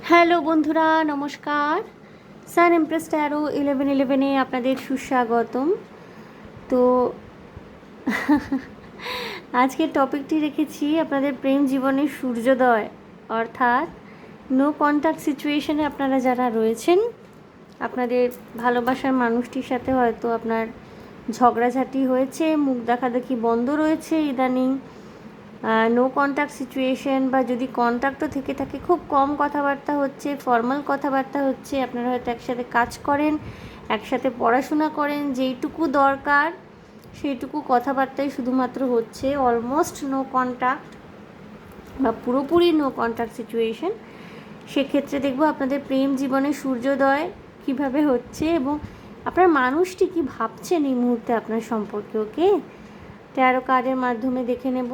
Hello বন্ধুরা, নমস্কার। সান empress taro 1111-এ আপনাদের সুস্বাগতম। তো আজকের টপিকটি রেখেছি আপনাদের প্রেম জীবনের সূর্যোদয়, অর্থাৎ নো কন্ট্যাক্ট সিচুয়েশনে আপনারা যারা রয়েছেন, আপনাদের ভালোবাসার মানুষটির সাথে হয়তো আপনার ঝগড়াঝাটি হয়েছে, মুখ দেখাদেখি বন্ধ রয়েছে ইদানিং, নো কন্ট্যাক্ট সিচুয়েশন, বা যদি কন্ট্যাক্টও থেকে থাকে খুব কম কথাবার্তা হচ্ছে, ফর্মাল কথাবার্তা হচ্ছে। আপনারা হয়তো একসাথে কাজ করেন, একসাথে পড়াশোনা করেন, যেইটুকু দরকার সেইটুকু কথাবার্তাই শুধুমাত্র হচ্ছে, অলমোস্ট নো কন্ট্যাক্ট বা পুরোপুরি নো কন্ট্যাক্ট সিচুয়েশন। সেক্ষেত্রে দেখব আপনাদের প্রেম জীবনে সূর্যোদয় কিভাবে হচ্ছে এবং আপনার মানুষটি কি ভাবছেন এই মুহূর্তে আপনার সম্পর্কে। ওকে, ট্যারো কার্ডের মাধ্যমে দেখে নেব,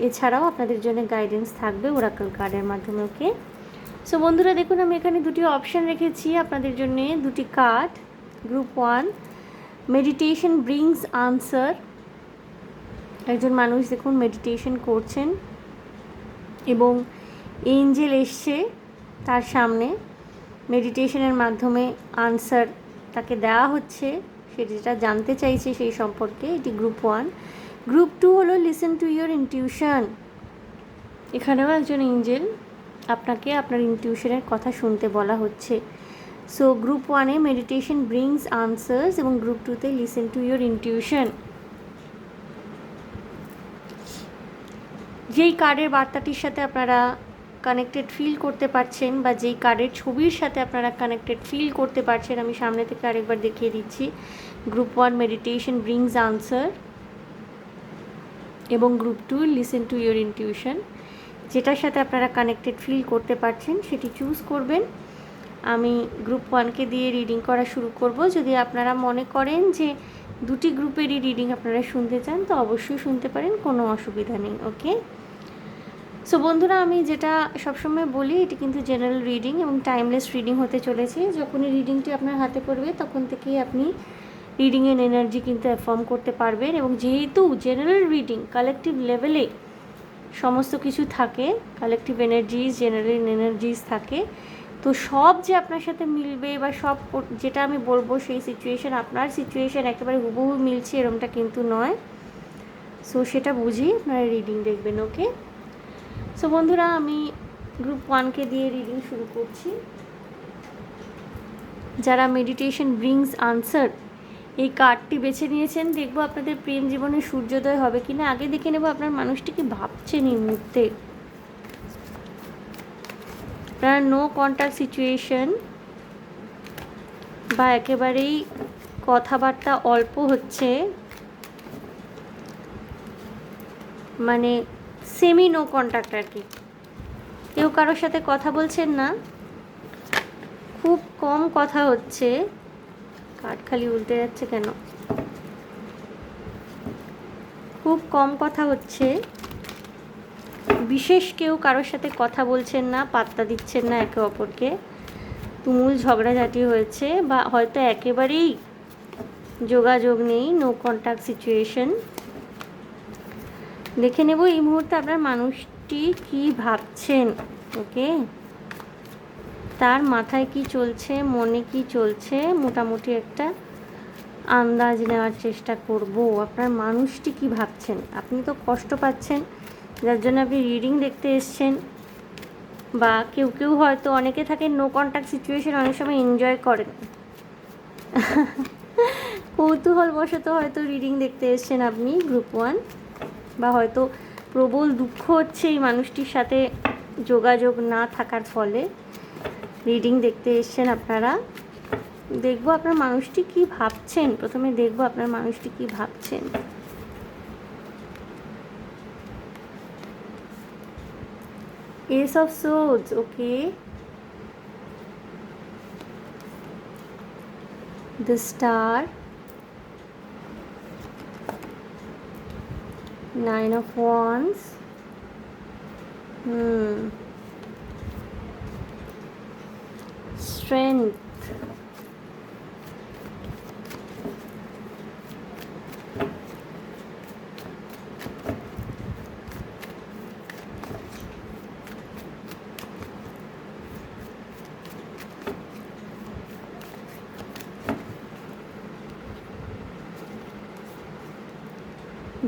এছাড়াও আপনাদের জন্য গাইডেন্স থাকবে ওরাকল কার্ডের মাধ্যমে। ওকে, সো বন্ধুরা দেখুন, আমি এখানে দুটি অপশান রেখেছি আপনাদের জন্য, দুটি card. Group 1, meditation brings answer. একজন মানুষ দেখুন মেডিটেশন করছেন এবং এঞ্জেল এসছে তার সামনে, মেডিটেশনের মাধ্যমে আনসার তাকে দেওয়া হচ্ছে, সে যেটা জানতে চাইছে সেই সম্পর্কে। এটি গ্রুপ 1। গ্রুপ 2 হলো লিসেন টু ইয়োর ইনটিউশন। এখানেও একজন এঞ্জেল আপনাকে আপনার ইনটিউশনের কথা শুনতে বলা হচ্ছে। সো গ্রুপ 1-এ মেডিটেশন ব্রিংস আনসার্স এবং গ্রুপ 2-তে লিসেন টু ইয়োর ইনটিউশন। যেই কার্ডের বার্তাটির সাথে আপনারা কানেক্টেড ফিল করতে পারছেন, বা যেই কার্ডের ছবির সাথে আপনারা কানেক্টেড ফিল করতে পারছেন, আমি সামনে থেকে আরেকবার দেখিয়ে দিচ্ছি। গ্রুপ 1 মেডিটেশন ব্রিংস আনসার এবং group 2 listen to your intuition. যেটার সাথে আপনারা কানেক্টেড ফিল করতে পারছেন সেটি চুজ করবেন। আমি গ্রুপ 1-কে দিয়ে রিডিং করা শুরু করব। যদি আপনারা মনে করেন যে দুটি গ্রুপেরই রিডিং আপনারা শুনতে চান তো অবশ্যই শুনতে পারেন, কোনো অসুবিধা নেই। ওকে, সো বন্ধুরা, আমি যেটা সবসময় বলি, এটি কিন্তু জেনারেল রিডিং এবং টাইমলেস রিডিং হতে চলেছে। যখনই রিডিংটি আপনার হাতে পড়বে তখন থেকেই আপনি রিডিংয়ের এনার্জি কিন্তু অ্যাফর্ম করতে পারবেন। এবং যেহেতু জেনারেল রিডিং কালেকটিভ লেভেলে সমস্ত কিছু থাকে, কালেকটিভ এনার্জিজ, জেনারেল এনার্জিজ থাকে, তো সব যে আপনার সাথে মিলবে বা সব যেটা আমি বলবো সেই সিচুয়েশান আপনার সিচুয়েশান একেবারে হুবহু মিলছে এরমটা কিন্তু নয়। সো সেটা বুঝি আপনারা রিডিং দেখবেন। ওকে, সো বন্ধুরা, আমি গ্রুপ 1-কে দিয়ে রিডিং শুরু করছি। যারা মেডিটেশন ব্রিংস আনসার এই কার্ডটি বেছে নিয়েছেন, দেখবো আপনাদের প্রেম জীবনে সূর্যোদয় হবে কিনা। আগে দেখে নেব আপনার মানুষটি কি ভাবছেন এই মুহূর্তে। আপনার নো কন্ট্যাক্ট সিচুয়েশন বা একেবারেই কথাবার্তা অল্প হচ্ছে, মানে সেমি নো কন্ট্যাক্ট আর কি। কেউ কারোর সাথে কথা বলছেন না, খুব কম কথা হচ্ছে। কার্ড খালি উল্টে যাচ্ছে কেন? খুব কম কথা হচ্ছে, বিশেষ কেউ কারোর সাথে কথা বলছেন না, পাত্তা দিচ্ছেন না একে অপরকে। তুমুল ঝগড়াঝাটি হয়েছে বা হয়তো একেবারেই যোগাযোগ নেই, নো কন্ট্যাক্ট সিচুয়েশন। দেখে নেব এই মুহূর্তে আপনার মানুষটি কি ভাবছেন। ওকে, তার মাথায় কি চলছে, মনে কি চলছে, মোটামুটি একটা আন্দাজ নেওয়ার চেষ্টা করব। আপনার মানুষটি কি ভাবছেন। আপনি তো কষ্ট পাচ্ছেন, যার জন্য আপনি রিডিং দেখতে এসছেন, বা কেউ কেউ হয়তো, অনেকে থাকে নো কন্ট্যাক্ট সিচুয়েশন অনেক সময় এনজয় করেন, কৌতূহলবশত হয়তো রিডিং দেখতে এসছেন আপনি গ্রুপ 1, বা হয়তো প্রবল দুঃখ হচ্ছে এই মানুষটির সাথে যোগাযোগ না থাকার ফলে রিডিং দেখতে এসছেন আপনারা। দেখবো আপনার মানুষটি কি ভাবছেন। প্রথমে দেখবো আপনার মানুষটি কি ভাবছেন। S of swords, okay, the star, 9 of wands, strength,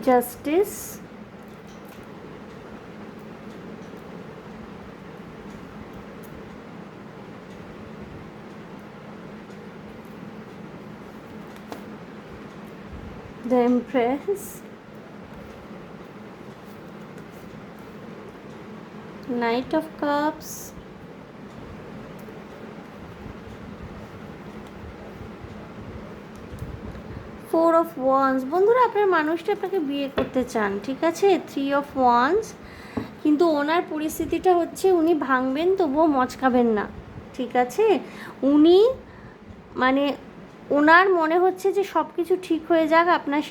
justice, the Empress, Knight of Cups, four of wands. বন্ধুরা, আপনার মানুষটা আপনাকে বিয়ে করতে চান, ঠিক আছে। থ্রি অফ ওয়ান্স, কিন্তু ওনার পরিস্থিতিটা হচ্ছে উনি ভাঙবেন তবুও মচকাবেন না, ঠিক আছে। উনি মানে ওনার মনে হচ্ছে যে সব কিছু ঠিক হয়ে যাক আপনার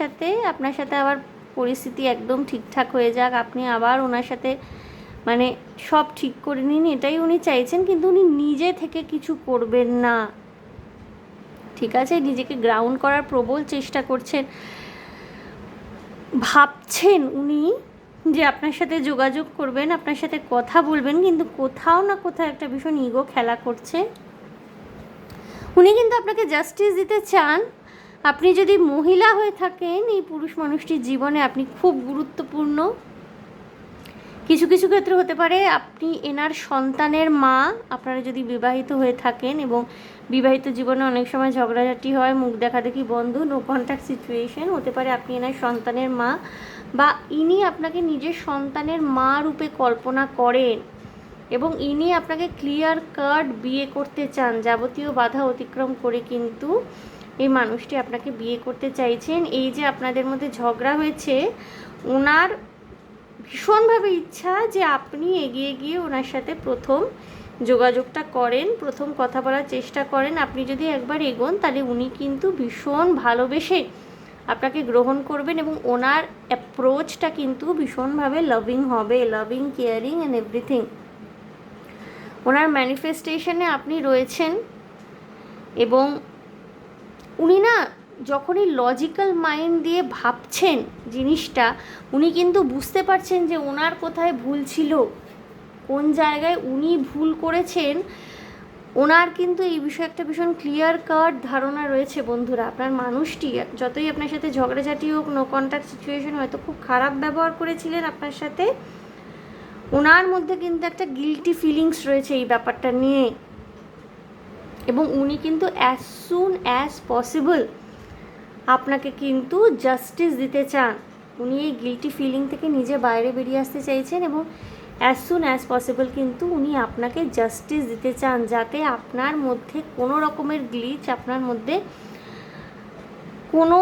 সাথে আবার পরিস্থিতি একদম ঠিকঠাক হয়ে যাক, আপনি আবার ওনার সাথে মানে সব ঠিক করে নিন, এটাই উনি চাইছেন। কিন্তু উনি নিজে থেকে কিছু করবেন না, ঠিক আছে। নিজেকে গ্রাউন্ড করার প্রবল চেষ্টা করছেন, ভাবছেন উনি যে আপনার সাথে যোগাযোগ করবেন, আপনার সাথে কথা বলবেন, কিন্তু কোথাও না কোথাও একটা ভীষণ ইগো খেলা করছে। উনি কিন্তু আপনাকে জাস্টিস দিতে চান। আপনি যদি মহিলা হয়ে থাকেন, এই পুরুষ মানুষটির জীবনে আপনি খুব গুরুত্বপূর্ণ। কিছু কিছু ক্ষেত্রে হতে পারে আপনি এনার সন্তানের মা, আপনারা যদি বিবাহিত হয়ে থাকেন, এবং বিবাহিত জীবনে অনেক সময় ঝগড়াঝাটি হয়, মুখ দেখাদেখি বন্ধ, নো কন্ট্যাক্ট সিচুয়েশন। হতে পারে আপনি এনার সন্তানের মা, বা ইনি আপনাকে নিজের সন্তানের মা রূপে কল্পনা করেন, এবং ইনি আপনাকে ক্লিয়ার কাট বিয়ে করতে চান। যাবতীয় বাধা অতিক্রম করে কিন্তু এই মানুষটি আপনাকে বিয়ে করতে চাইছেন। এই যে আপনাদের মধ্যে ঝগড়া হয়েছে, ওনার ভীষণভাবে ইচ্ছা যে আপনি এগিয়ে গিয়ে ওনার সাথে প্রথম যোগাযোগটা করেন, প্রথম কথা বলার চেষ্টা করেন। আপনি যদি একবার এগোন, তাহলে উনি কিন্তু ভীষণ ভালোবেসে আপনাকে গ্রহণ করবেন, এবং ওনার অ্যাপ্রোচটা কিন্তু ভীষণভাবে লাভিং হবে, লাভিং, কেয়ারিং অ্যান্ড এভরিথিং। ওনার ম্যানিফেস্টেশনে আপনি রয়েছেন, এবং উনি না যখনই লজিক্যাল মাইন্ড দিয়ে ভাবছেন জিনিসটা, উনি কিন্তু বুঝতে পারছেন যে ওনার কোথায় ভুল ছিল, কোন জায়গায় উনি ভুল করেছেন। ওনার কিন্তু এই বিষয়ে একটা ভীষণ ক্লিয়ার কাট ধারণা রয়েছে। বন্ধুরা, আপনার মানুষটি যতই আপনার সাথে ঝগড়াঝাটি হোক, নো কন্ট্যাক্ট সিচুয়েশন, হয়তো খুব খারাপ ব্যবহার করেছিলেন আপনার সাথে, ওনার মধ্যে কিন্তু একটা গিল্টি ফিলিংস রয়েছে এই ব্যাপারটা নিয়ে, এবং উনি কিন্তু অ্যাজ সুন অ্যাজ পসিবল আপনাকে কিন্তু জাস্টিস দিতে চান। উনি এই গিল্টি ফিলিং থেকে নিজে বাইরে বেরিয়ে আসতে চাইছেন, এবং অ্যাজ সুন অ্যাজ পসিবল কিন্তু উনি আপনাকে জাস্টিস দিতে চান, যাতে আপনার মধ্যে কোনো রকমের গ্লিচ, আপনার মধ্যে কোনো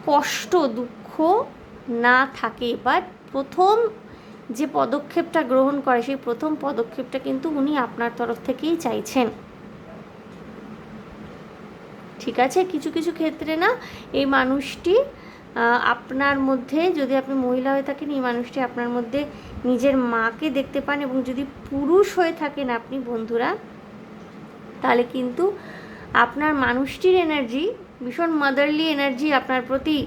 কষ্ট দুঃখ না থাকে। বাট প্রথম যে পদক্ষেপটা গ্রহণ করে, সেই প্রথম পদক্ষেপটা কিন্তু উনি আপনার তরফ থেকেই চাইছেন, ঠিক আছে। কিছু কিছু ক্ষেত্রে না এই মানুষটি আপনার মধ্যে, যদি আপনি মহিলা হয়ে থাকেন, এই মানুষটি আপনার মধ্যে নিজের মাকে দেখতে পান, এবং যদি পুরুষ হয়ে থাকেন আপনি বন্ধুরা, তাহলে কিন্তু আপনার মানুষটির এনার্জি ভীষণ মাদারলি এনার্জি আপনার প্রতি।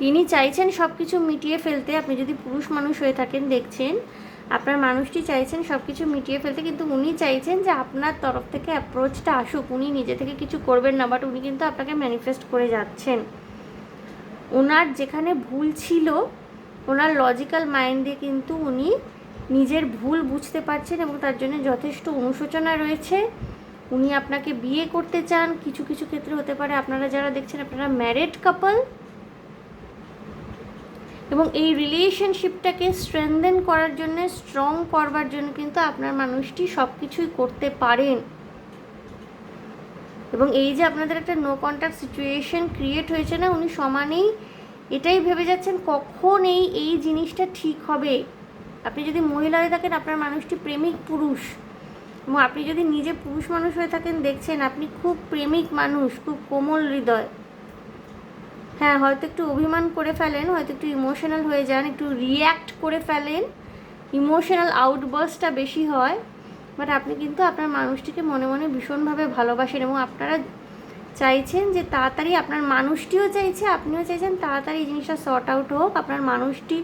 তিনি চাইছেন সব কিছু মিটিয়ে ফেলতে। আপনি যদি পুরুষ মানুষ হয়ে থাকেন, দেখছেন আপনার মানুষটি চাইছেন সব কিছু মিটিয়ে ফেলতে, কিন্তু উনি চাইছেন যে আপনার তরফ থেকে অ্যাপ্রোচটা আসুক। উনি নিজে থেকে কিছু করবেন না, বাট উনি কিন্তু আপনাকে ম্যানিফেস্ট করে যাচ্ছেন। ওনার যেখানে ভুল ছিল, ওনার লজিক্যাল মাইন্ড দিয়ে কিন্তু উনি নিজের ভুল বুঝতে পারছেন, এবং তার জন্য যথেষ্ট অনুশোচনা রয়েছে। উনি আপনাকে বিয়ে করতে চান। কিছু কিছু ক্ষেত্রে হতে পারে আপনারা যারা দেখছেন, আপনারা ম্যারিড কাপল, এবং এই রিলেশনশিপটাকে স্ট্রেনথেন করার জন্য, স্ট্রং করবার জন্য কিন্তু আপনার মানুষটি সব কিছুই করতে পারেন। এবং এই যে আপনাদের একটা নো কন্ট্যাক্ট সিচুয়েশন ক্রিয়েট হয়েছে না, উনি সমানেই এটাই ভেবে যাচ্ছেন কখন এই জিনিসটা ঠিক হবে। আপনি যদি মহিলা হয়ে থাকেন, আপনার মানুষটি প্রেমিক পুরুষ, এবং আপনি যদি নিজে পুরুষ মানুষ হয়ে থাকেন, দেখছেন আপনি খুব প্রেমিক মানুষ, খুব কোমল হৃদয়। হ্যাঁ, হয়তো একটু অভিমান করে ফেলেন, হয়তো একটু ইমোশনাল হয়ে যান, একটু রিয়্যাক্ট করে ফেলেন, ইমোশনাল আউটবার্স্টটা বেশি হয়। বাট আপনি কিন্তু আপনার মানুষটিকে মনে মনে ভীষণভাবে ভালোবাসেন, এবং আপনারা চাইছেন যে তাড়াতাড়ি, আপনার মানুষটিও চাইছে, আপনিও চাইছেন তাড়াতাড়ি এই জিনিসটা সর্ট আউট হোক। আপনার মানুষটি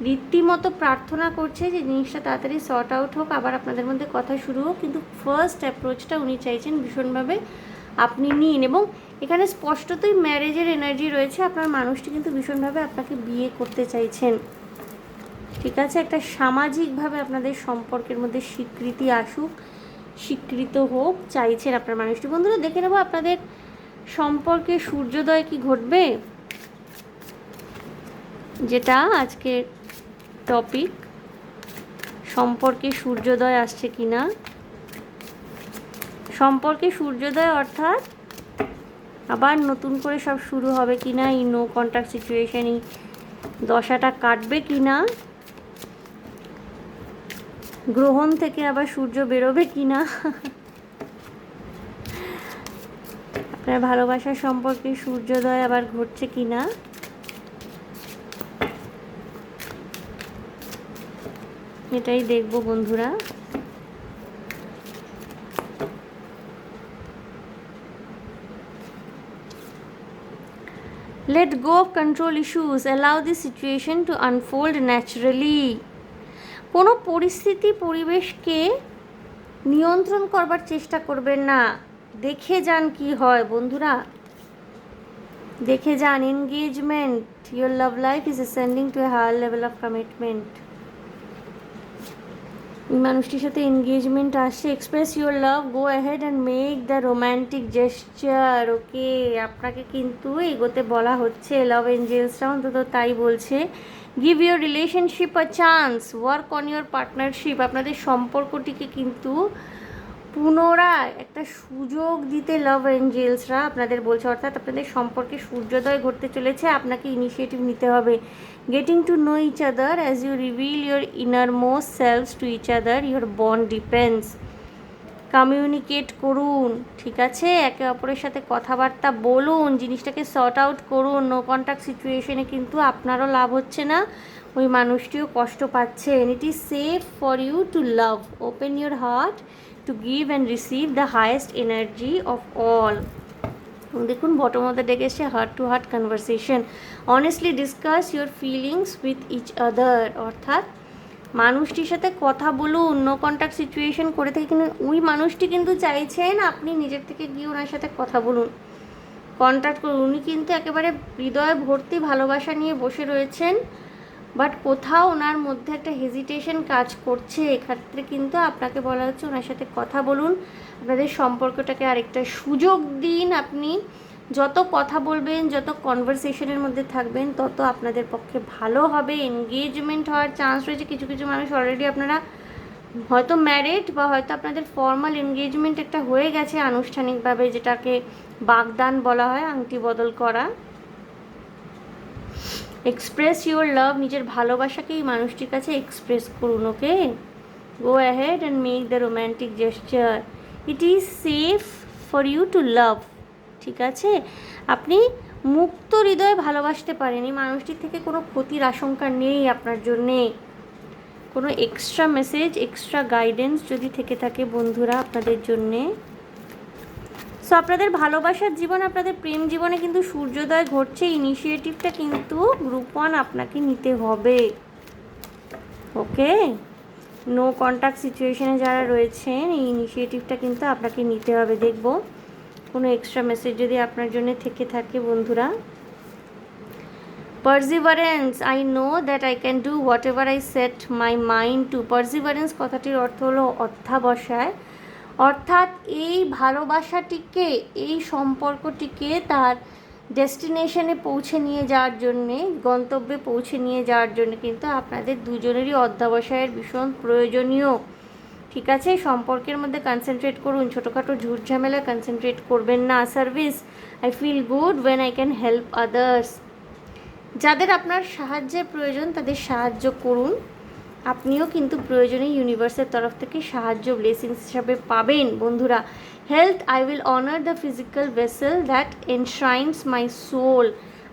রীতিমতো প্রার্থনা করছে যে জিনিসটা তাড়াতাড়ি সর্ট আউট হোক, আবার আপনাদের মধ্যে কথা শুরু হোক। কিন্তু ফার্স্ট অ্যাপ্রোচটা উনি চাইছেন ভীষণভাবে আপনি নিন। এবং এখানে স্পষ্টতই ম্যারেজের এনার্জি রয়েছে, আপনার মানুষটি কিন্তু ভীষণভাবে আপনাকে বিয়ে করতে চাইছেন, ঠিক আছে। একটা সামাজিকভাবে আপনাদের সম্পর্কের মধ্যে স্বীকৃতি আসুক, স্বীকৃত হোক চাইছেন আপনার মানুষটি। বন্ধুরা দেখে নেবো আপনাদের সম্পর্কে সূর্যোদয় কি ঘটবে, যেটা আজকের টপিক, সম্পর্কে সূর্যোদয় আসছে কি না। সম্পর্কে সূর্যোদয় অর্থাৎ আবার নতুন করে সব শুরু হবে কি না, এই নো কন্ট্যাক্ট সিচুয়েশন, এই দশাটা কাটবে কি না, গ্রহণ থেকে আবার সূর্য বেরোবে কি না, আপনার ভালোবাসার সম্পর্কে সূর্যোদয় আবার ঘটছে কি না, এটাই দেখবো বন্ধুরা। Let go of control issues, allow the situation to unfold naturally. কোনো পরিস্থিতি পরিবেশকে নিয়ন্ত্রণ করবার চেষ্টা করবেন না, দেখে যান কি হয় বন্ধুরা, দেখে যান। Engagement, your love life is ascending to a higher level of commitment. মানুষটির সাথে এনগেজমেন্ট আসছে। Express your love, go ahead and make the romantic gesture. Okay, আপনাকে কিন্তু এগোতে বলা হচ্ছে, লাভ এঞ্জেলসরা অন্তত তাই বলছে। Give your relationship a chance, work on your partnership. আপনাদের সম্পর্কটিকে কিন্তু পুনরায় একটা সুযোগ দিতে লাভ এঞ্জেলসরা আপনাদের বলছে, অর্থাৎ আপনাদের সম্পর্কে সূর্যোদয় ঘটতে চলেছে, আপনাকে ইনিশিয়েটিভ নিতে হবে। Getting to know each other as you reveal your inner most selves two each other, your bond depends. Communicate করুন, ঠিক আছে, একে অপরের সাথে কথাবার্তা বলুন, জিনিসটাকে সর্ট আউট করুন। নো কন্ট্যাক্ট সিচুয়েশনে কিন্তু আপনারও লাভ হচ্ছে না, ওই মানুষটিও কষ্ট পাচ্ছেন। It is safe for you to love, open your heart to give and receive the highest energy of all. দেখুন বটম অফ দ্য ডেক এসছে heart to heart conversation, honestly discuss your feelings with each other. অর্থাৎ মানুষটির সাথে কথা বলুন, no contact situation করে থেকে কিন্তু ওই মানুষটি কিন্তু চাইছেন আপনি নিজের থেকে গিয়ে ওনার সাথে কথা বলুন, কন্ট্যাক্ট করুন। উনি কিন্তু একেবারে হৃদয় ভর্তি ভালোবাসা নিয়ে বসে রয়েছেন, বাট কোথাও ওনার মধ্যে একটা হেজিটেশন কাজ করছে। এক্ষেত্রে কিন্তু আপনাকে বলা হচ্ছে ওনার সাথে কথা বলুন, আপনাদের সম্পর্কটাকে আরেকটা সুযোগ দিন। আপনি যত কথা বলবেন, যত কনভারসেশনের মধ্যে থাকবেন, তত আপনাদের পক্ষে ভালো হবে। এনগেজমেন্ট হওয়ার চান্স রয়েছে। কিছু কিছু মানুষ অলরেডি আপনারা হয়তো ম্যারিড, বা হয়তো আপনাদের ফর্মাল এনগেজমেন্ট একটা হয়ে গেছে আনুষ্ঠানিকভাবে, যেটাকে বাগদান বলা হয়, আংটি বদল করা। এক্সপ্রেস ইউর লাভ, নিজের ভালোবাসাকে এই মানুষটির কাছে এক্সপ্রেস করুন। Okay, go ahead and make the romantic gesture. It is safe for you to love, ঠিক আছে। আপনি মুক্ত হৃদয়ে ভালোবাসতে পারেন, এই মানুষটির থেকে কোনো ক্ষতির আশঙ্কা নেই আপনার জন্যে। কোনো এক্সট্রা মেসেজ, এক্সট্রা গাইডেন্স যদি থেকে থাকে বন্ধুরা আপনাদের জন্যে, সো আপনাদের ভালোবাসার জীবন, আপনাদের প্রেম জীবনে কিন্তু সূর্যোদয় ঘটছে। ইনিশিয়েটিভটা কিন্তু গ্রুপ 1 আপনাকে নিতে হবে। ওকে, নো কন্ট্যাক্ট সিচুয়েশনে যারা রয়েছেন, এই ইনিশিয়েটিভটা কিন্তু আপনাকে নিতে হবে। দেখব কোনো এক্সট্রা মেসেজ যদি আপনার জন্য থেকে থাকে বন্ধুরা। Perseverance, I know that I can do what ever I said my mind to. Perseverance কথাটির অর্থ হলো অধ্যাবসায়, অর্থাৎ এই ভালোবাসাটিকে, এই সম্পর্কটিকে তার ডেস্টিনেশনে পৌঁছে নিয়ে যাওয়ার জন্যে, গন্তব্যে পৌঁছে নিয়ে যাওয়ার জন্য কিন্তু আপনাদের দুজনেরই অধ্যাবসায়ের ভীষণ প্রয়োজনীয়, ঠিক আছে। সম্পর্কের মধ্যে কনসেন্ট্রেট করুন, ছোটোখাটো ঝুটঝামেলায় কনসেন্ট্রেট করবেন না। Service, I feel good when I can help others. যাদের আপনার সাহায্যের প্রয়োজন তাদের সাহায্য করুন, আপনিও কিন্তু প্রয়োজনে ইউনিভার্সের তরফ থেকে সাহায্য ব্লেসিংস হিসাবে পাবেন বন্ধুরা। Health, I will honour the physical vessel that enshrines my soul.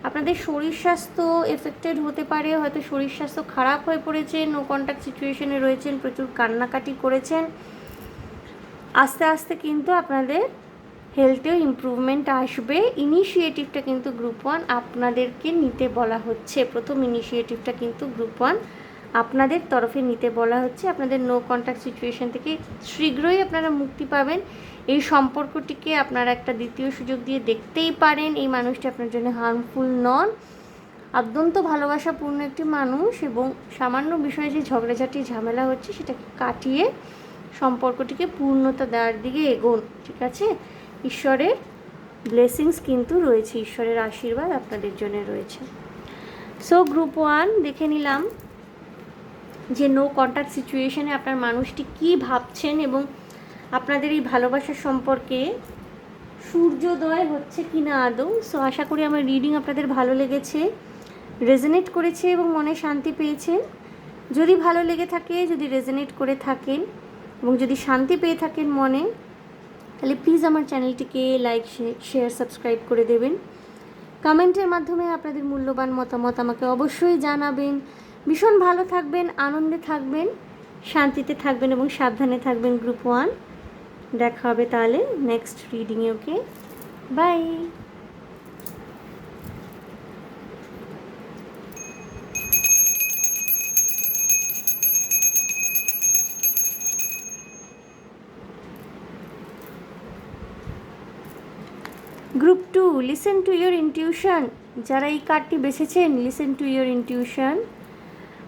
আপনাদের শরীর স্বাস্থ্য এফেক্টেড হতে পারে, হয়তো শরীর স্বাস্থ্য খারাপ হয়ে পড়েছে, নো কন্ট্যাক্ট সিচুয়েশনে রয়েছেন, প্রচুর কান্নাকাটি করেছেন। আস্তে আস্তে কিন্তু আপনাদের হেলথেও ইমপ্রুভমেন্ট আসবে। ইনিশিয়েটিভটা কিন্তু গ্রুপ 1 আপনাদেরকে নিতে বলা হচ্ছে, প্রথম ইনিশিয়েটিভটা কিন্তু গ্রুপ 1 আপনাদের তরফে নিতে বলা হচ্ছে। আপনাদের নো কন্ট্যাক্ট সিচুয়েশন থেকে শীঘ্রই আপনারা মুক্তি পাবেন। এই সম্পর্কটিকে আপনারা একটা দ্বিতীয় সুযোগ দিয়ে দেখতেই পারেন। এই মানুষটি আপনার জন্য হার্মফুল নন, অত্যন্ত ভালোবাসাপূর্ণ একটি মানুষ, এবং সামান্য বিষয়ে যে ঝগড়াঝাটি ঝামেলা হচ্ছে সেটাকে কাটিয়ে সম্পর্কটিকে পূর্ণতা দেওয়ার দিকে এগোন। ঠিক আছে? ঈশ্বরের ব্লেসিংস কিন্তু রয়েছে, ঈশ্বরের আশীর্বাদ আপনাদের জন্য রয়েছে। সো গ্রুপ 1 দেখে নিলাম যে নো কন্ট্যাক্ট সিচুয়েশনে আপনার মানুষটি কী ভাবছেন এবং আপনাদের এই ভালোবাসার সম্পর্কে সূর্যোদয় হচ্ছে কি না আদৌ। সো আশা করি আমার রিডিং আপনাদের ভালো লেগেছে, রেজনেট করেছে এবং মনে শান্তি পেয়েছেন। যদি ভালো লেগে থাকে, যদি রেজনেট করে থাকেন এবং যদি শান্তি পেয়ে থাকেন মনে, তাহলে প্লিজ আমার চ্যানেলটিকে লাইক, শেয়ার, সাবস্ক্রাইব করে দেবেন। কমেন্টের মাধ্যমে আপনাদের মূল্যবান মতামত আমাকে অবশ্যই জানাবেন। ভীষণ ভালো থাকবেন, আনন্দে থাকবেন, শান্তিতে থাকবেন এবং সাবধানে থাকবেন গ্রুপ 1। দেখা হবে তাহলে নেক্সট রিডিংয়ে। Okay, bye. Group 2, listen to your intuition. যারা এই কার্ডটি বেছেছেন, লিসেন টু ইয়োর ইনটিউশন।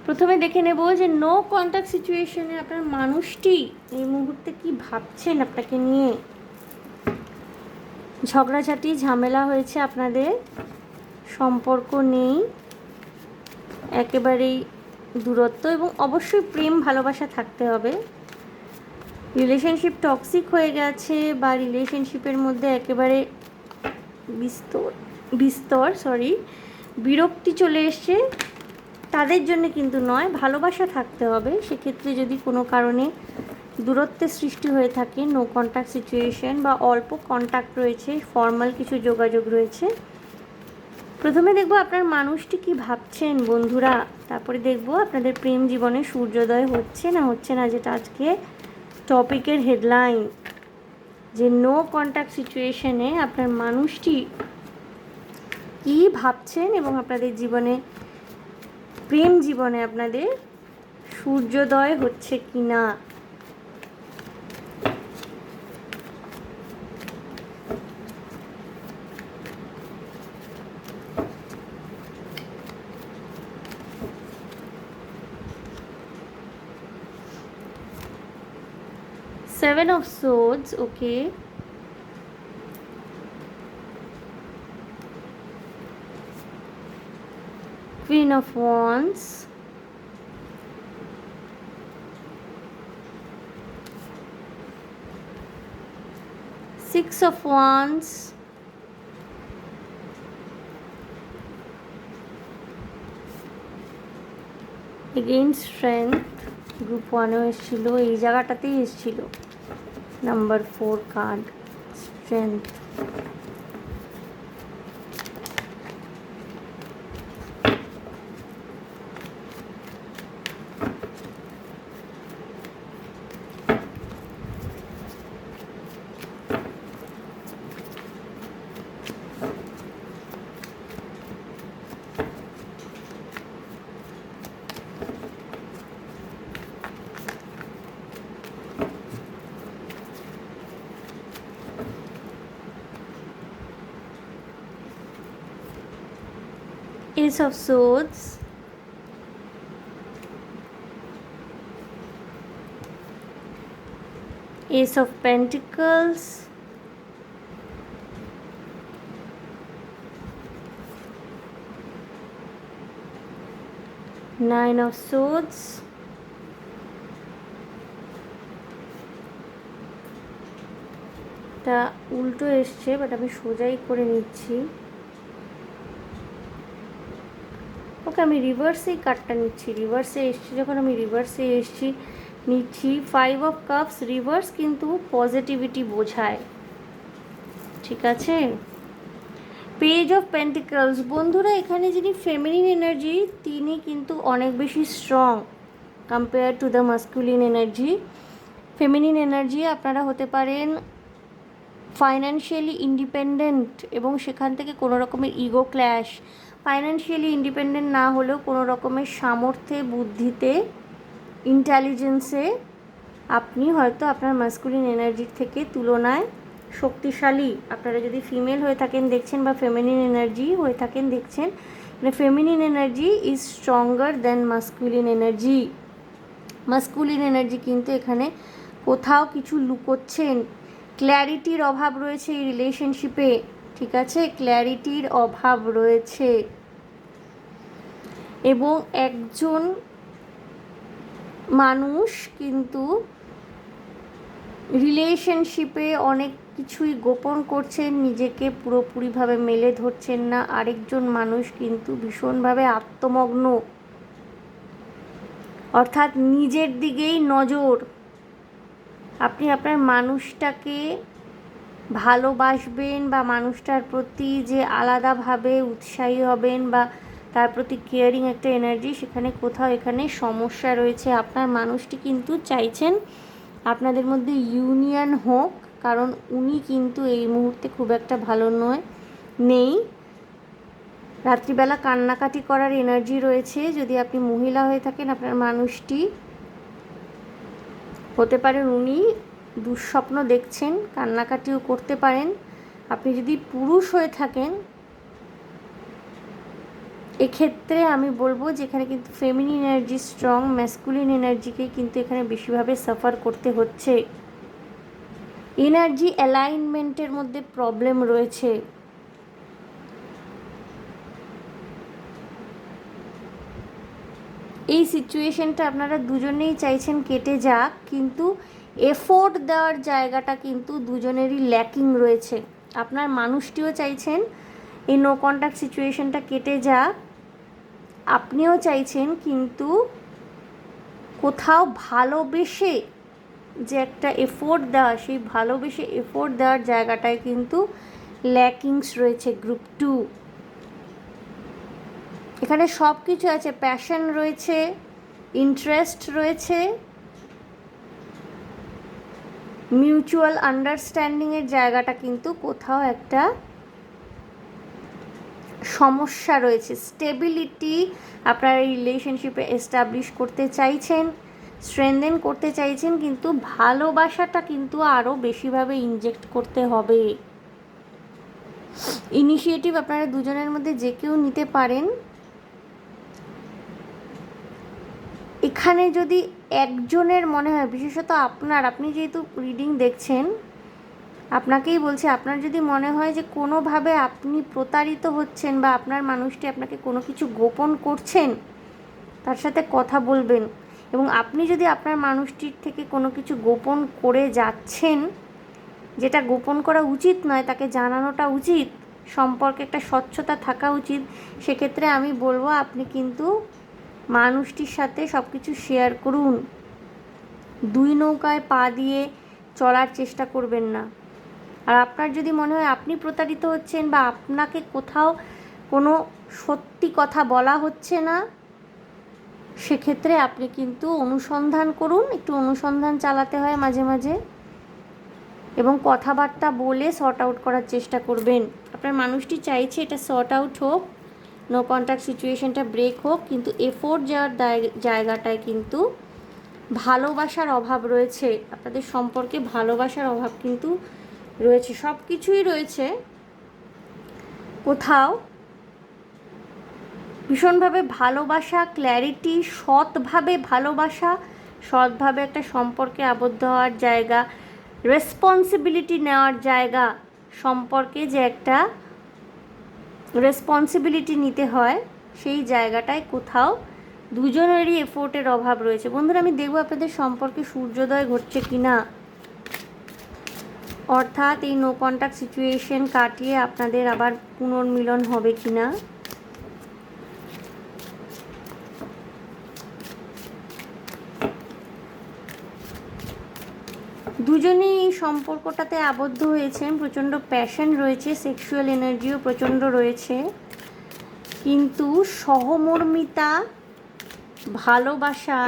প্রথমে দেখে নেব যে নো কন্ট্যাক্ট সিচুয়েশনে আপনার মানুষটি এই মুহূর্তে কি ভাবছেন আপনাকে নিয়ে। ঝগড়াঝাটি ঝামেলা হয়েছে, আপনাদের সম্পর্ক নেই, একেবারেই দূরত্ব, এবং অবশ্যই প্রেম ভালোবাসা থাকতে হবে। রিলেশনশিপ টক্সিক হয়ে গেছে বা রিলেশনশিপের মধ্যে একেবারে বিরক্তি চলে এসছে, তাদের জন্য কিন্তু নয়, ভালোবাসা থাকতে হবে। সেক্ষেত্রে যদি কোনো কারণে দূরত্বের সৃষ্টি হয়ে থাকে, নো কন্ট্যাক্ট সিচুয়েশন বা অল্প কন্ট্যাক্ট রয়েছে, ফর্মাল কিছু যোগাযোগ রয়েছে। প্রথমে দেখব আপনার মানুষটি কি ভাবছেন বন্ধুরা, তারপরে দেখব আপনাদের প্রেম জীবনে সূর্যোদয় হচ্ছে না হচ্ছে না, যেটা আজকে টপিকের হেডলাইন। যে নো কন্ট্যাক্ট সিচুয়েশনে আপনার মানুষটি কী ভাবছেন এবং আপনাদের জীবনে, প্রেম জীবনে আপনাদের সূর্যোদয় হচ্ছে কি না। Seven of Swords, okay. Queen of Wands, Six of Wands, again Strength, group 1-এও এসেছিলো, এই জায়গাটাতেই এসেছিল number 4 card, strength. Ace of Swords, Ace of Pentacles, Nine of Swords, তা উল্টো এসছে, বাট আমি সোজাই করে নিচ্ছি। ওকে, আমি রিভার্সেই কার্ডটা নিচ্ছি, রিভার্সে এসছি যখন আমি রিভার্সে নিচ্ছি। 5 অফ কাপস রিভার্স কিন্তু পজিটিভিটি বোঝায়, ঠিক আছে। পেজ অফ পেন্টিকলস, বন্ধুরা এখানে যিনি ফেমিনিন এনার্জি, তিনি কিন্তু অনেক বেশি strong compare to the masculine energy. Feminine energy আপনারা হতে পারেন ফাইন্যান্সিয়ালি ইন্ডিপেন্ডেন্ট এবং সেখান থেকে কোনো রকমের ইগো ক্ল্যাশ ফাইন্যান্সিয়ালি ইন্ডিপেন্ডেন্ট না হলেও কোনো রকমের সামর্থ্যে, বুদ্ধিতে, ইন্টেলিজেন্সে আপনি হয়তো আপনার মাস্কুলিন এনার্জির থেকে তুলনায় শক্তিশালী। আপনারা যদি ফিমেল হয়ে থাকেন দেখছেন বা ফেমিনিন এনার্জি হয়ে থাকেন দেখছেন, মানে feminine energy is stronger than masculine energy. Masculine energy কিন্তু এখানে কোথাও কিছু লুকোচ্ছেন, ক্ল্যারিটির অভাব রয়েছে এই রিলেশনশিপে, ঠিক আছে, ক্ল্যারিটির অভাব রয়েছে। এবং একজন মানুষ কিন্তু রিলেশনশিপে অনেক কিছুই গোপন করছেন, নিজেকে পুরোপুরিভাবে মেলে ধরছেন না। আরেকজন মানুষ কিন্তু ভীষণভাবে আত্মমগ্ন, অর্থাৎ নিজের দিকেই নজর। আপনি আপনার মানুষটাকে ভালোবাসবেন বা মানুষটার প্রতি যে আলাদাভাবে উৎসাহী হবেন বা তার প্রতি কেয়ারিং একটা এনার্জি, সেখানে কোথাও এখানে সমস্যা রয়েছে। আপনার মানুষটি কিন্তু চাইছেন আপনাদের মধ্যে ইউনিয়ন হোক, কারণ উনি কিন্তু এই মুহূর্তে খুব একটা ভালো নেই। রাত্রিবেলা কান্নাকাটি করার এনার্জি রয়েছে। যদি আপনি মহিলা হয়ে থাকেন, আপনার মানুষটি হতে পারে উনি দুঃস্বপ্ন দেখছেন, কান্নাকাটিও করতে পারেন। আপনি যদি পুরুষ হয়ে থাকেন, এক্ষেত্রে আমি বলবো যেখানে কিন্তু ফেমিনিন এনার্জি স্ট্রং, ম্যাসকুলিন এনার্জিকে কিন্তু এখানে বেশিভাবে সাফার করতে হচ্ছে। এনার্জি অ্যালাইনমেন্টের মধ্যে প্রবলেম রয়েছে। এই সিচুয়েশনটা আপনারা দুজনেই চাইছেন কেটে যাক, কিন্তু এফোর্ট দেওয়ার জায়গাটা কিন্তু দুজনেরই ল্যাকিং রয়েছে। আপনার মানুষটিও চাইছেন এই নো কন্ট্যাক্ট সিচুয়েশনটা কেটে যাক, আপনিও চাইছেন, কিন্তু কোথাও ভালোবেসে যে একটা এফোর্ট দেওয়া, সেই ভালোবেসে এফোর্ট দেওয়ার জায়গাটায় কিন্তু ল্যাকিংস রয়েছে। গ্রুপ 2 এখানে সব কিছু আছে, প্যাশন রয়েছে, ইন্টারেস্ট রয়েছে, মিউচুয়াল আন্ডারস্ট্যান্ডিংয়ের জায়গাটা কিন্তু কোথাও একটা সমস্যা রয়েছে। স্টেবিলিটি আপনারা এই রিলেশনশিপে এস্টাবলিশ করতে চাইছেন, স্ট্রেনদেন করতে চাইছেন, কিন্তু ভালোবাসাটা কিন্তু আরও বেশিভাবে ইনজেক্ট করতে হবে। ইনিশিয়েটিভ আপনারা দুজনের মধ্যে যে কেউ নিতে পারেন। এখানে যদি একজনের মনে হয়, বিশেষত আপনি যেহেতু রিডিং দেখছেন, আপনাকেই বলছি, আপনার যদি মনে হয় যে কোনোভাবে আপনি প্রতারিত হচ্ছেন বা আপনার মানুষটি আপনাকে কোনো কিছু গোপন করছেন, তার সাথে কথা বলবেন। এবং আপনি যদি আপনার মানুষটির থেকে কোনো কিছু গোপন করে যাচ্ছেন, যেটা গোপন করা উচিত নয়, তাকে জানানোটা উচিত, সম্পর্কে একটা স্বচ্ছতা থাকা উচিত, সেক্ষেত্রে আমি বলবো আপনি কিন্তু মানুষটির সাথে সব কিছু শেয়ার করুন। দুই নৌকায় পা দিয়ে চলার চেষ্টা করবেন না। আর আপনার যদি মনে হয় আপনি প্রতারিত হচ্ছেন বা আপনাকে কোথাও কোনো সত্যি কথা বলা হচ্ছে না, সেক্ষেত্রে আপনি কিন্তু অনুসন্ধান করুন। একটু অনুসন্ধান চালাতে হয় মাঝে মাঝে, এবং কথাবার্তা বলে সর্ট আউট করার চেষ্টা করবেন। আপনার মানুষটি চাইছে এটা সর্ট আউট হোক, নো কন্ট্যাক্ট সিচুয়েশনটা ব্রেক হোক, কিন্তু এফোর্ট যাওয়ার জায়গাটায় কিন্তু ভালোবাসার অভাব রয়েছে। আপনাদের সম্পর্কে ভালোবাসার অভাব কিন্তু রয়েছে, সব কিছুই রয়েছে। কোথাও ভীষণভাবে ভালোবাসা, ক্ল্যারিটি, সৎভাবে ভালোবাসা, সৎভাবে একটা সম্পর্কে আবদ্ধ হওয়ার জায়গা, রেসপন্সিবিলিটি নেওয়ার জায়গা, সম্পর্কে যে একটা রেসপন্সিবিলিটি নিতে হয়, সেই জায়গাটায় কোথাও দুজনেরই এফোর্টের অভাব রয়েছে। বন্ধুরা, আমি দেখব আপনাদের সম্পর্কে সূর্যোদয় ঘটছে কি না, অর্থাৎ এই নো কন্ট্যাক্ট সিচুয়েশন কাটিয়ে আপনাদের আবার পুনর্মিলন হবে কি না। দুজনেই এই সম্পর্কটাতে আবদ্ধ হয়েছেন, প্রচণ্ড প্যাশন রয়েছে, সেক্সুয়াল এনার্জিও প্রচণ্ড রয়েছে, কিন্তু সহমর্মিতা, ভালোবাসা,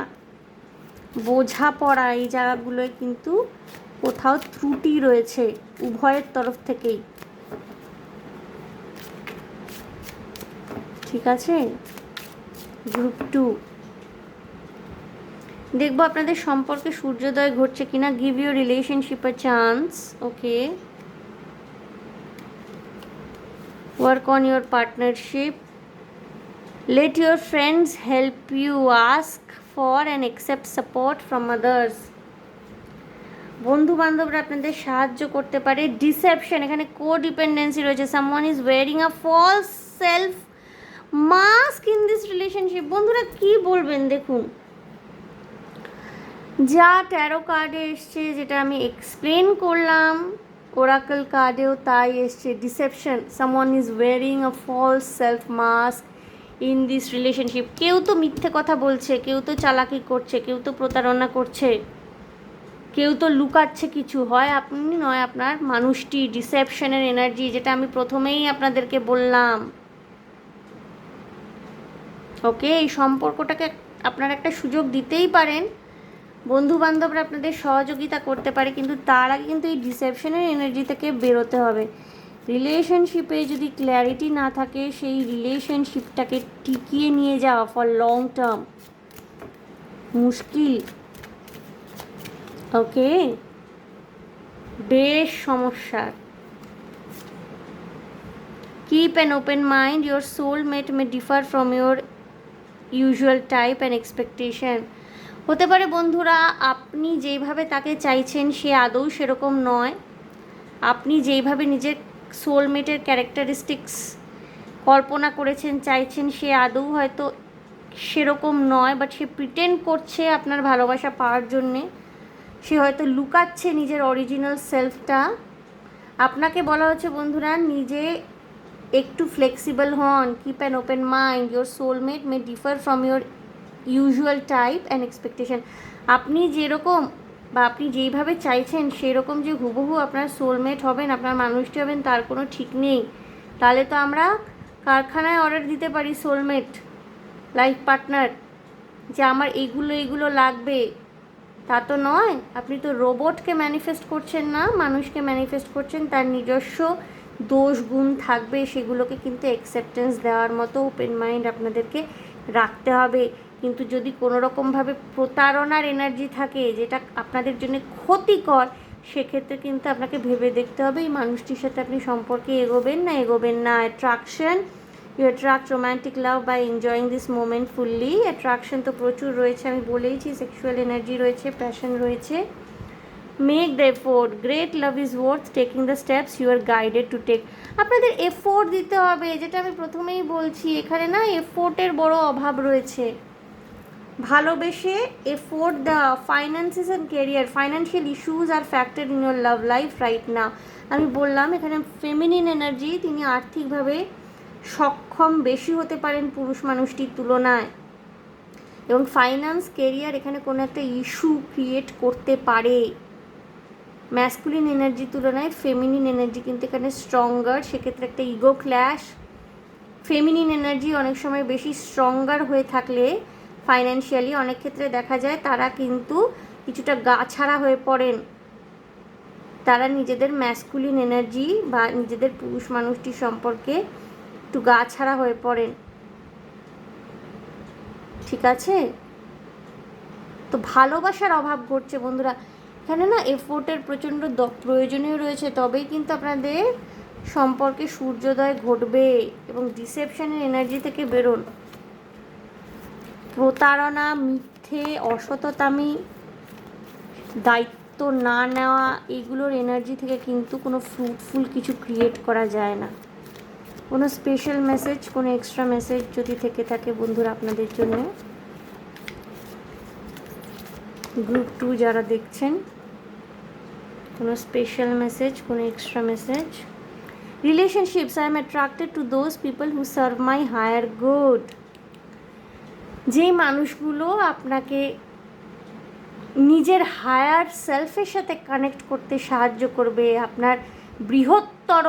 বোঝাপড়া, এই জায়গাগুলোয় কিন্তু কোথাও ত্রুটি রয়েছে উভয়ের তরফ থেকেই। ঠিক আছে। গ্রুপ 2 দেখবো আপনাদের সম্পর্কে সূর্যোদয় ঘটছে কিনা। Give your relationship a chance. Okay, work on your partnership. Let your friends help you, ask for and accept support from others. বন্ধু বান্ধবরা আপনাদের সাহায্য করতে পারে। ডিসেপশন, এখানে কো ডিপেন্ডেন্সি রয়েছে। Someone is wearing a false self mask in this relationship. বন্ধুরা কি বলবেন দেখুন, যা ট্যারো কার্ডে এসছে, যেটা আমি এক্সপ্লেন করলাম, ওরাকল কার্ডেও তাই এসছে। Deception, someone is wearing a false self mask in this relationship. কেউ তো মিথ্যে কথা বলছে, কেউ তো চালাকি করছে, কেউ তো প্রতারণা করছে, কেউ তো লুকাচ্ছে কিছু। হয় আপনি নয় আপনার মানুষটি। ডিসেপশনের এনার্জি, যেটা আমি প্রথমেই আপনাদেরকে বললাম। ওকে, এই সম্পর্কটাকে আপনারা একটা সুযোগ দিতেই পারেন। বন্ধু বান্ধবরা আপনাদের সহযোগিতা করতে পারে, কিন্তু তার আগে কিন্তু এই ডিসেপশনের এনার্জি থেকে বেরোতে হবে। রিলেশনশিপে যদি ক্ল্যারিটি না থাকে, সেই রিলেশনশিপটাকে টিকিয়ে নিয়ে যাওয়া ফর লং টার্ম মুশকিল। ওকে, বেশ সমস্যার। Keep an open mind, your soulmate May differ from your usual type and expectation. হতে পারে বন্ধুরা আপনি যেইভাবে তাকে চাইছেন সে আদৌ সেরকম নয়। আপনি যেইভাবে নিজের সোলমেটের ক্যারেক্টারিস্টিক্স কল্পনা করেছেন, চাইছেন, সে আদৌ হয়তো সেরকম নয়, বাট সে প্রিটেন্ড করছে আপনার ভালোবাসা পাওয়ার জন্যে। সে হয়তো লুকাচ্ছে নিজের অরিজিনাল সেলফটা। আপনাকে বলা হচ্ছে বন্ধুরা, নিজে একটু ফ্লেক্সিবল হন। Keep an open mind, your soulmate May differ from your usual type and expectation. আপনি যেরকম বা আপনি যেইভাবে চাইছেন সেরকম যে হুবহু আপনার সোলমেট হবেন, আপনার মানুষটি হবেন, তার কোনো ঠিক নেই। তাহলে তো আমরা কারখানায় অর্ডার দিতে পারি সোলমেট, লাইফ পার্টনার, যে আমার এইগুলো লাগবে। তা তো নয়। আপনি তো রোবটকে ম্যানিফেস্ট করছেন না, মানুষকে ম্যানিফেস্ট করছেন। তার নিজস্ব দোষ গুণ থাকবে, সেগুলোকে কিন্তু অ্যাকসেপ্টেন্স দেওয়ার মতো ওপেন মাইন্ড আপনাদেরকে রাখতে হবে। কিন্তু যদি কোনো রকমভাবে প্রতারণার এনার্জি থাকে, যেটা আপনাদের জন্য ক্ষতিকর, সেক্ষেত্রে কিন্তু আপনাকে ভেবে দেখতে হবে এই মানুষটির সাথে আপনি সম্পর্কে এগোবেন না। Attraction, you attract romantic love by enjoying this moment fully. Attraction তো প্রচুর রয়েছে, আমি বলেইছি। সেক্সুয়াল এনার্জি রয়েছে, প্যাশন রয়েছে। Make the effort, great love is worth taking the steps you are guided to take. আপনাদের এফোর্ট দিতে হবে, যেটা আমি প্রথমেই বলছি। এখানে না এফোর্টের বড় অভাব রয়েছে। ভালোবেসে এফোর্ট দেওয়া। Finances and career, financial issues are factor in your love life right now. আমি বললাম এখানে ফেমিনিন এনার্জি, তিনি আর্থিকভাবে সক্ষম বেশি হতে পারেন পুরুষ মানুষটির তুলনায়, এবং ফাইন্যান্স কেরিয়ার এখানে কোনো একটা ইস্যু ক্রিয়েট করতে পারে। ম্যাসকুলিন এনার্জির তুলনায় ফেমিনিন এনার্জি কিন্তু এখানে স্ট্রঙ্গার। সেক্ষেত্রে একটা ইগো ক্ল্যাশ। ফেমিনিন এনার্জি অনেক সময় বেশি স্ট্রঙ্গার হয়ে থাকলে ফাইন্যান্সিয়ালি অনেক ক্ষেত্রে দেখা যায় তারা কিন্তু কিছুটা গাছাড়া হয়ে পড়েন। তারা নিজেদের ম্যাসকুলিন এনার্জি বা নিজেদের পুরুষ মানুষটির সম্পর্কে একটু গাছাড়া হয়ে পড়েন। ঠিক আছে, তো ভালোবাসার অভাব ঘটছে বন্ধুরা। এখানে না এফোর্টের প্রচণ্ড প্রয়োজনীয় রয়েছে, তবেই কিন্তু আপনাদের সম্পর্কে সূর্যোদয় ঘটবে। এবং ডিসেপশনের এনার্জি থেকে বেরোন। প্রতারণা, মিথ্যে, অসততামি, দায়িত্ব না নেওয়া, এইগুলোর এনার্জি থেকে কিন্তু কোনো ফ্রুটফুল কিছু ক্রিয়েট করা যায় না। কোনো স্পেশাল মেসেজ, কোনো এক্সট্রা মেসেজ যদি থেকে থাকে বন্ধুরা আপনাদের জন্য, গ্রুপ 2 যারা দেখছেন, কোনো স্পেশাল মেসেজ, কোনো extra message. Relationships, I am attracted to those people who serve my higher good. যেই মানুষগুলো আপনাকে নিজের হায়ার সেলফের সাথে কানেক্ট করতে সাহায্য করবে, আপনার বৃহত্তর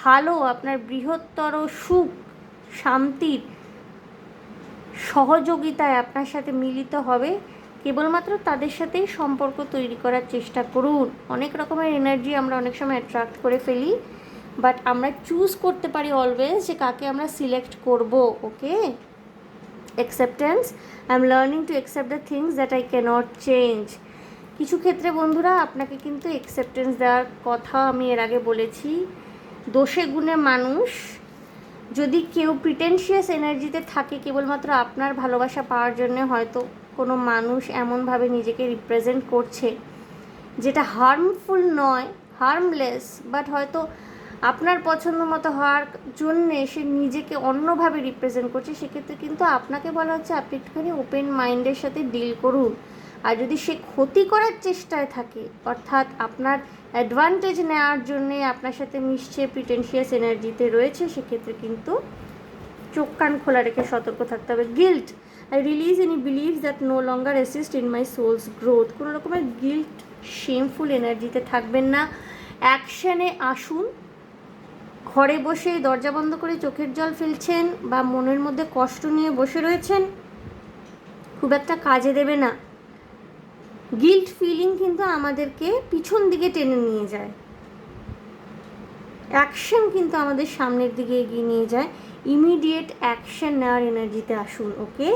ভালো, আপনার বৃহত্তর সুখ শান্তির সহযোগিতায় আপনার সাথে মিলিত হবে, কেবলমাত্র তাদের সাথেই সম্পর্ক তৈরি করার চেষ্টা করুন। অনেক রকমের এনার্জি আমরা অনেক সময় অ্যাট্রাক্ট করে ফেলি, বাট আমরা চুজ করতে পারি অলওয়েজ যে কাকে আমরা সিলেক্ট করব। Okay, acceptance, I am learning to accept the things that I can't change. কিছু ক্ষেত্রে বন্ধুরা আপনাকে কিন্তু অ্যাকসেপ্টেন্স দেওয়ার কথা আমি এর আগে বলেছি। দোষে গুণে মানুষ, যদি কেউ প্রিটেনশিয়াস এনার্জিতে থাকে কেবলমাত্র আপনার ভালোবাসা পাওয়ার জন্য, হয়তো কোনো মানুষ এমনভাবে নিজেকে রিপ্রেজেন্ট করছে যেটা হার্মফুল নয়, হার্মলেস, বাট হয়তো আপনার পছন্দ মতো হওয়ার জন্যে সে নিজেকে অন্যভাবে রিপ্রেজেন্ট করছে, সেক্ষেত্রে কিন্তু আপনাকে বলা হচ্ছে আপনি একটুখানি ওপেন মাইন্ডের সাথে ডিল করুন। আর যদি সে ক্ষতি করার চেষ্টায় থাকে, অর্থাৎ আপনার অ্যাডভান্টেজ নেওয়ার জন্যে আপনার সাথে মিশছে, প্রিটেনশিয়াস এনার্জিতে রয়েছে, সেক্ষেত্রে কিন্তু চোখ কান খোলা রেখে সতর্ক থাকতে হবে। Guilt, I release any beliefs that no longer assist in my soul's growth. কোনো রকমের গিল্ট, শেমফুল এনার্জিতে থাকবেন না, অ্যাকশানে আসুন। ঘরে বসে দরজা বন্ধ করে চোখের জল ফেলছেন বা মনের মধ্যে কষ্ট নিয়ে বসে রয়েছেন, খুব একটা কাজে দেবে না। গিল্ট ফিলিং কিন্তু আমাদেরকে পিছন দিকে টেনে নিয়ে যায়, অ্যাকশন কিন্তু আমাদের সামনের দিকে এগিয়ে নিয়ে যায়। ইমিডিয়েট অ্যাকশন নেওয়ার এনার্জিতে আসুন। ওকে,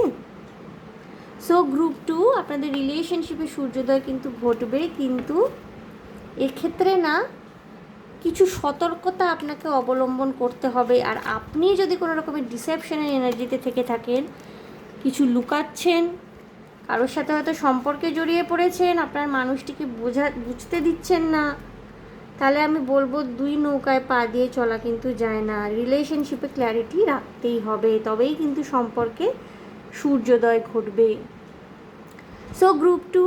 সো গ্রুপ 2, আপনাদের রিলেশনশিপে সূর্যোদয় কিন্তু ঘটবে, কিন্তু এক্ষেত্রে না কিছু সতর্কতা আপনাকে অবলম্বন করতে হবে। আর আপনি যদি কোনো রকমের ডিসেপশনের এনার্জিতে থেকে থাকেন, কিছু লুকাচ্ছেন, কারোর সাথে হয়তো সম্পর্কে জড়িয়ে পড়েছেন, আপনার মানুষটিকে বুঝতে দিচ্ছেন না, তাহলে আমি বলবো 2 নৌকায় পা দিয়ে চলা কিন্তু যায় না। রিলেশনশিপে ক্ল্যারিটি রাখতেই হবে, তবেই কিন্তু সম্পর্কে সূর্যোদয় ঘটবে। সো গ্রুপ 2,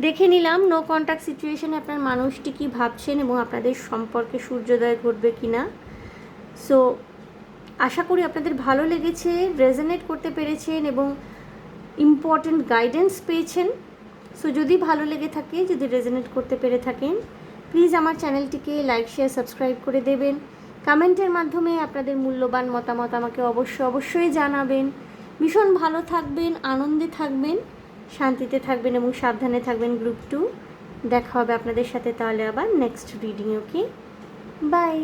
দেখে নিলাম নো কন্ট্যাক্ট সিচুয়েশনে আপনার মানুষটি কী ভাবছেন এবং আপনাদের সম্পর্কে সূর্যোদয় ঘটবে কি না। সো আশা করি আপনাদের ভালো লেগেছে, রেজোনেট করতে পেরেছেন এবং ইম্পর্ট্যান্ট গাইডেন্স পেয়েছেন। সো যদি ভালো লেগে থাকে, যদি রেজোনেট করতে পেরে থাকেন, প্লিজ আমার চ্যানেলটিকে লাইক, শেয়ার, সাবস্ক্রাইব করে দেবেন। কমেন্টের মাধ্যমে আপনাদের মূল্যবান মতামত আমাকে অবশ্যই জানাবেন। ভীষণ ভালো থাকবেন, আনন্দে থাকবেন, শান্তিতে থাকবেন এবং সাবধানে থাকবেন। গ্রুপ 2, দেখা হবে আপনাদের সাথে তাহলে আবার নেক্সট রিডিং। Okay, by.